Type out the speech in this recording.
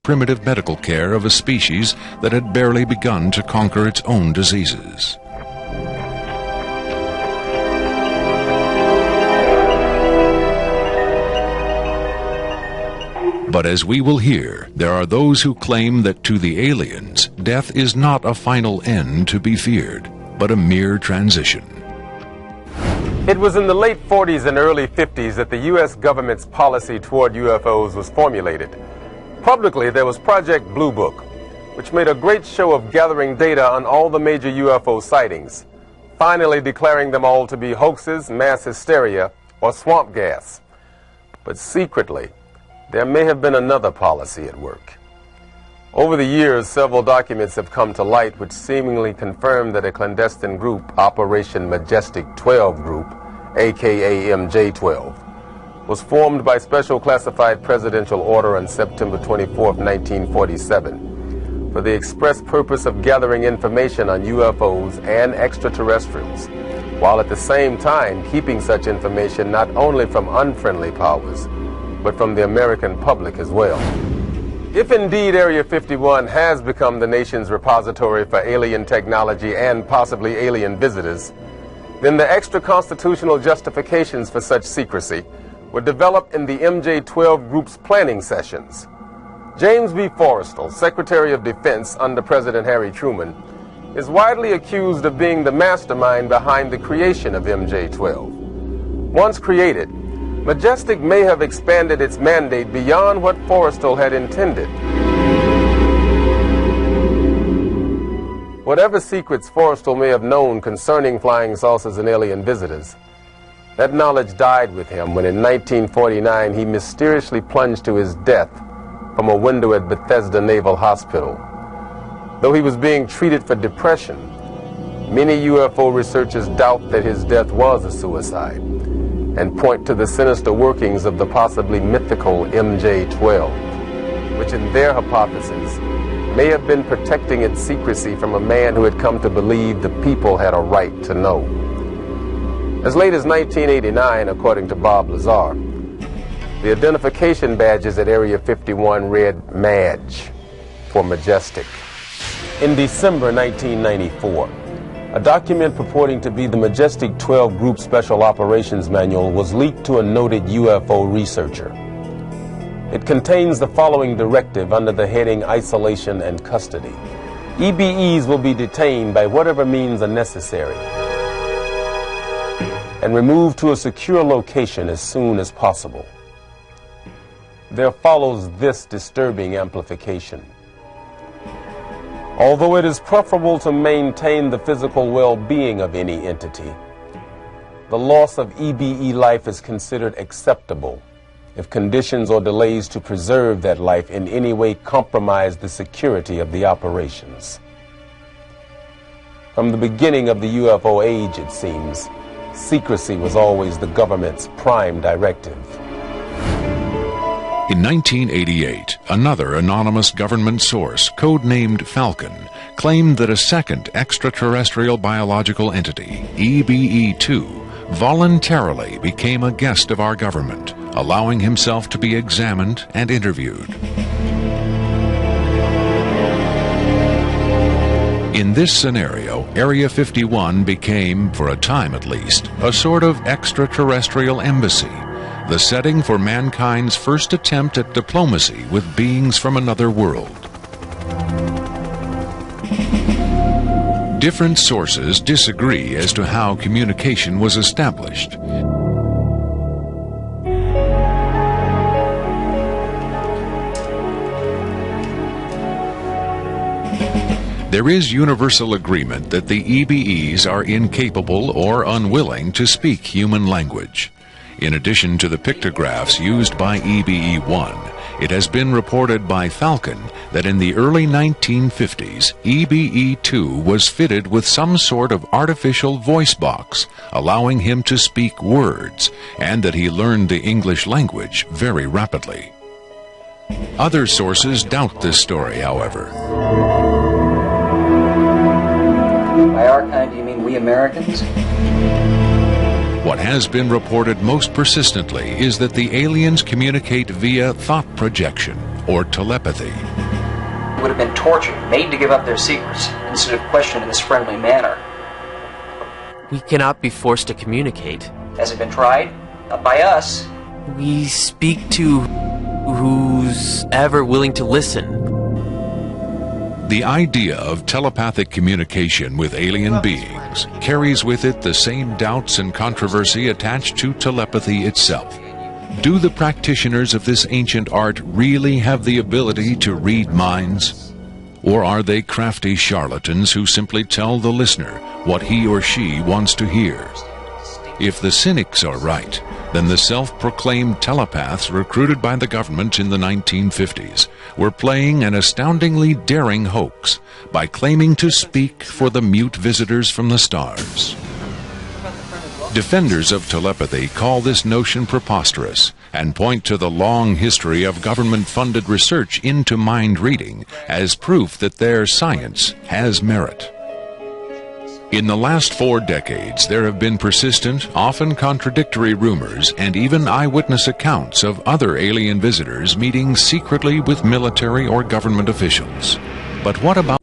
primitive medical care of a species that had barely begun to conquer its own diseases. But as we will hear, there are those who claim that to the aliens, death is not a final end to be feared, but a mere transition. It was in the late 40s and early 50s that the U.S. government's policy toward UFOs was formulated. Publicly, there was Project Blue Book, which made a great show of gathering data on all the major UFO sightings, finally declaring them all to be hoaxes, mass hysteria, or swamp gas. But secretly, there may have been another policy at work. Over the years, several documents have come to light which seemingly confirm that a clandestine group, Operation majestic12 Group, aka MJ12, was formed by special classified presidential order on September 24, 1947, for the express purpose of gathering information on UFOs and extraterrestrials, while at the same time keeping such information not only from unfriendly powers, but from the American public as well. If indeed Area 51 has become the nation's repository for alien technology and possibly alien visitors, then the extra-constitutional justifications for such secrecy were developed in the MJ12 Group's planning sessions. James B. Forrestal, Secretary of Defense under President Harry Truman, is widely accused of being the mastermind behind the creation of MJ12. Once created, Majestic may have expanded its mandate beyond what Forrestal had intended. Whatever secrets Forrestal may have known concerning flying saucers and alien visitors, that knowledge died with him when in 1949 he mysteriously plunged to his death from a window at Bethesda Naval Hospital. Though he was being treated for depression, many UFO researchers doubt that his death was a suicide and point to the sinister workings of the possibly mythical MJ12, which in their hypothesis may have been protecting its secrecy from a man who had come to believe the people had a right to know. As late as 1989, according to Bob Lazar, the identification badges at Area 51 read MAJ for Majestic. In December 1994, a document purporting to be the majestic12 Group Special Operations Manual was leaked to a noted UFO researcher. It contains the following directive under the heading Isolation and Custody. EBEs will be detained by whatever means are necessary and removed to a secure location as soon as possible. There follows this disturbing amplification. Although it is preferable to maintain the physical well-being of any entity, the loss of EBE life is considered acceptable if conditions or delays to preserve that life in any way compromise the security of the operations. From the beginning of the UFO age, it seems, secrecy was always the government's prime directive. In 1988, another anonymous government source, codenamed Falcon, claimed that a second extraterrestrial biological entity, EBE-2, voluntarily became a guest of our government, allowing himself to be examined and interviewed. In this scenario, Area 51 became, for a time at least, a sort of extraterrestrial embassy, the setting for mankind's first attempt at diplomacy with beings from another world. Different sources disagree as to how communication was established. There is universal agreement that the EBEs are incapable or unwilling to speak human language. In addition to the pictographs used by EBE-1, it has been reported by Falcon that in the early 1950s, EBE-2 was fitted with some sort of artificial voice box, allowing him to speak words, and that he learned the English language very rapidly. Other sources doubt this story, however. By our kind, do you mean we Americans? What has been reported most persistently is that the aliens communicate via thought projection or telepathy. would have been tortured, made to give up their secrets, instead of questioned in this friendly manner. We cannot be forced to communicate. Has it been tried? Not by us. We speak to who's ever willing to listen. The idea of telepathic communication with alien beings carries with it the same doubts and controversy attached to telepathy itself. Do the practitioners of this ancient art really have the ability to read minds? Or are they crafty charlatans who simply tell the listener what he or she wants to hear? If the cynics are right, then the self-proclaimed telepaths recruited by the government in the 1950s were playing an astoundingly daring hoax by claiming to speak for the mute visitors from the stars. Defenders of telepathy call this notion preposterous and point to the long history of government-funded research into mind reading as proof that their science has merit. In the last 4 decades, there have been persistent, often contradictory rumors and even eyewitness accounts of other alien visitors meeting secretly with military or government officials. But what about